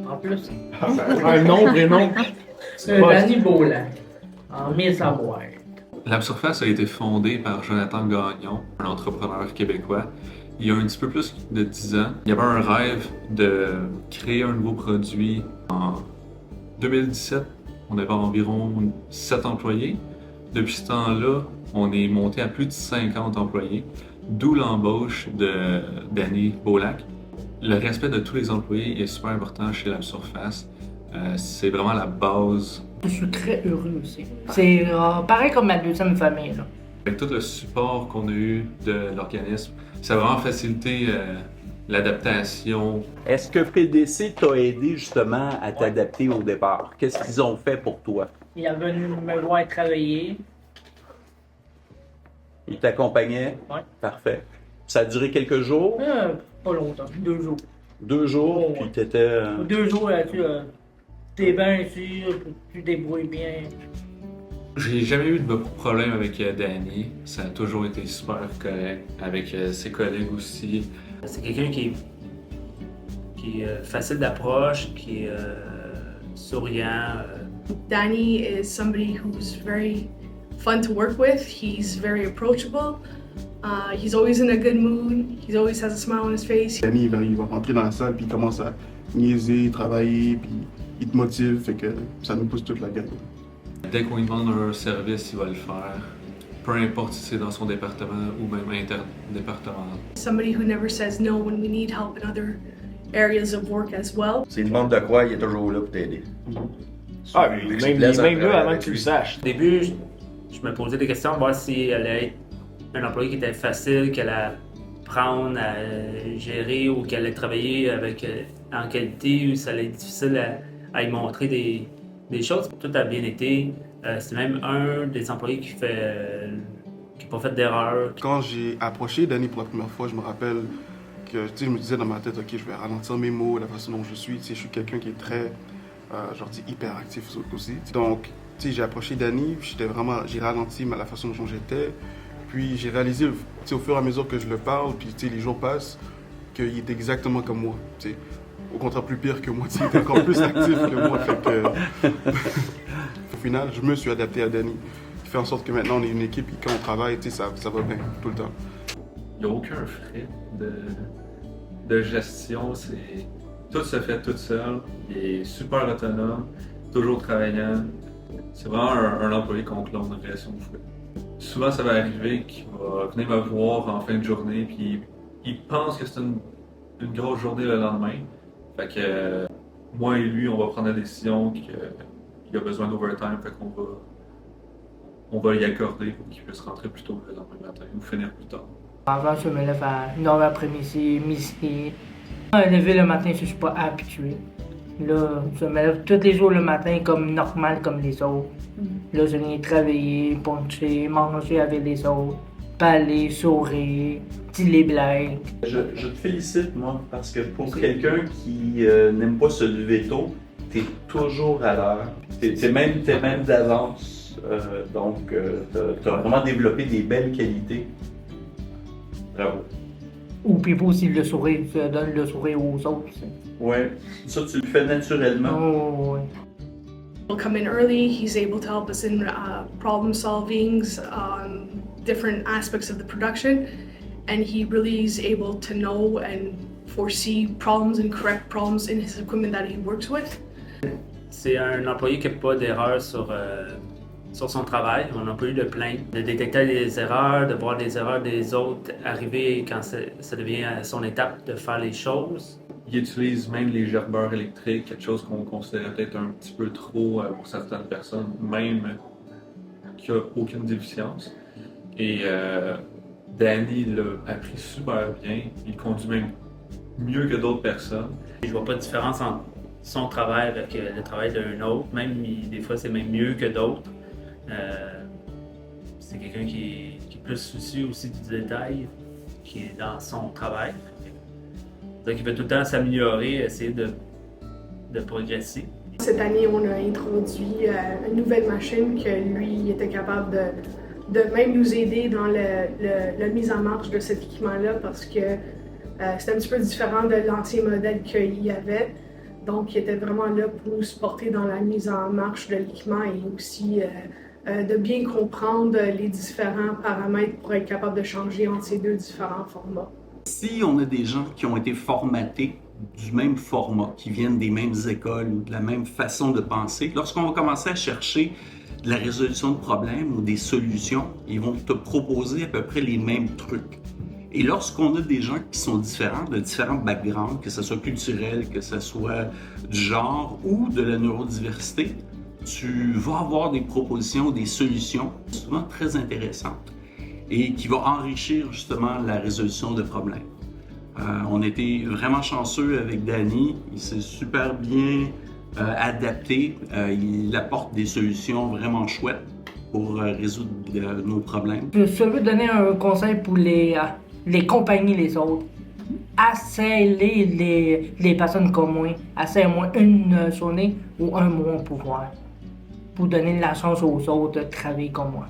En plus, Un nom, prénom. Danny Beaulac, en 1000 savoir. Lab Surface a été fondée par Jonathan Gagnon, un entrepreneur québécois, il y a un petit peu plus de 10 ans. Il y avait un rêve de créer un nouveau produit. En 2017, on avait environ 7 employés. Depuis ce temps-là, on est monté à plus de 50 employés, d'où l'embauche de Danny Beaulac. Le respect de tous les employés est super important chez Lab Surface. C'est vraiment la base. Je suis très heureux aussi. C'est pareil comme ma deuxième famille, là. Avec tout le support qu'on a eu de l'organisme, ça a vraiment facilité l'adaptation. Est-ce que PDC t'a aidé justement à t'adapter au départ? Qu'est-ce qu'ils ont fait pour toi? Il est venu me voir travailler. Ils t'accompagnaient? Ouais. Parfait. Ça a duré quelques jours? Pas longtemps, 2 jours. 2 jours, Ouais. puis t'étais... 2 jours là-dessus, t'es bien sûr, tu te débrouilles bien. J'ai jamais eu de problème avec Danny. Ça a toujours été super correct avec ses collègues aussi. C'est quelqu'un qui est facile d'approche, qui est souriant. Danny is somebody who's very fun to work with. He's very approachable. He's always in a good mood. He always has a smile on his face. Danny, il va rentrer dans la salle, puis il commence à niaiser, travailler, puis il te motive, fait que ça nous pousse toute la gueule. Dès qu'on lui demande un service, il va le faire. Peu importe si c'est dans son département ou même interdépartemental. Somebody who never says no when we need help in other areas of work as well. S'il demande de quoi, il est toujours là pour t'aider. Ah, mais il est même là avant que tu le saches. Au début, je me posais des questions, voir si elle allait être un employé qui était facile, qu'elle allait prendre à gérer ou qu'elle allait travailler avec en qualité, ou ça allait être difficile à y montrer des choses. Tout a bien été. C'est même un des employés qui n'a pas fait d'erreur. Quand j'ai approché Danny pour la première fois, je me rappelle que je me disais dans ma tête, ok, je vais ralentir mes mots, la façon dont je suis. Je suis quelqu'un qui est très, hyperactif aussi. Donc, j'ai approché Danny, j'ai ralenti la façon dont j'étais. Puis j'ai réalisé au fur et à mesure que je le parle, puis les jours passent, qu'il est exactement comme moi. Au contraire, plus pire que moi, il est encore plus actif que moi. Fait que, au final, je me suis adapté à Danny, qui fait en sorte que maintenant on est une équipe et quand on travaille, ça va bien tout le temps. Il n'y a aucun frais de gestion. Tout se fait tout seul. Il est super autonome, toujours travaillant. C'est vraiment un employé qu'on clonerait si on pouvait. Souvent, ça va arriver qu'il va venir me voir en fin de journée, puis il pense que c'est une grosse journée le lendemain. Fait que moi et lui, on va prendre la décision qu'il a besoin d'overtime, fait on va y accorder pour qu'il puisse rentrer plus tôt le lendemain matin ou finir plus tard. Avant, je me lève à 9h après-midi, midi. Lever le matin, je suis pas habitué. Là, je me lève tous les jours le matin comme normal comme les autres. Là, je viens travailler, puncher, manger avec les autres, parler, sourire, dire les blagues. Je te félicite, moi, parce que pour quelqu'un qui n'aime pas se lever tôt, t'es toujours à l'heure. T'es même d'avance. Donc, t'as vraiment développé des belles qualités. Bravo. Ou puis aussi le sourire, je donne le sourire aux autres. Ouais, ça tu le fais naturellement. Oh, ouais. He'll come in early. He's able to help us in problem solvings, different aspects of the production, and he really is able to know and foresee problems and correct problems in his equipment that he works with. C'est un employé qui n'a pas d'erreur sur son travail. On n'a pas eu de plainte. De détecter des erreurs, de voir des erreurs des autres arriver quand ça devient à son étape de faire les choses. Il utilise même les gerbeurs électriques, quelque chose qu'on considérait peut-être un petit peu trop pour certaines personnes, même qui n'a aucune déficience. Et Danny l'a appris super bien. Il conduit même mieux que d'autres personnes. Je vois pas de différence entre son travail avec le travail d'un autre. Même des fois, c'est même mieux que d'autres. C'est quelqu'un qui est plus soucieux aussi du détail, qui est dans son travail. Donc, il veut tout le temps s'améliorer, essayer de progresser. Cette année, on a introduit une nouvelle machine que lui était capable de même nous aider dans la mise en marche de cet équipement-là parce que c'était un petit peu différent de l'ancien modèle qu'il y avait. Donc, il était vraiment là pour nous supporter dans la mise en marche de l'équipement et aussi de bien comprendre les différents paramètres pour être capable de changer entre ces deux différents formats. Si on a des gens qui ont été formatés du même format, qui viennent des mêmes écoles ou de la même façon de penser, lorsqu'on va commencer à chercher de la résolution de problèmes ou des solutions, ils vont te proposer à peu près les mêmes trucs. Et lorsqu'on a des gens qui sont différents, de différents backgrounds, que ce soit culturel, que ce soit du genre ou de la neurodiversité, tu vas avoir des propositions, des solutions souvent très intéressantes et qui vont enrichir justement la résolution de problèmes. On était vraiment chanceux avec Danny, il s'est super bien adapté, il apporte des solutions vraiment chouettes pour résoudre nos problèmes. Je veux donner un conseil pour les compagnies, les autres. Assez les personnes comme moi, assez au moins une journée ou un mois pour voir, pour donner la chance aux autres de travailler comme moi.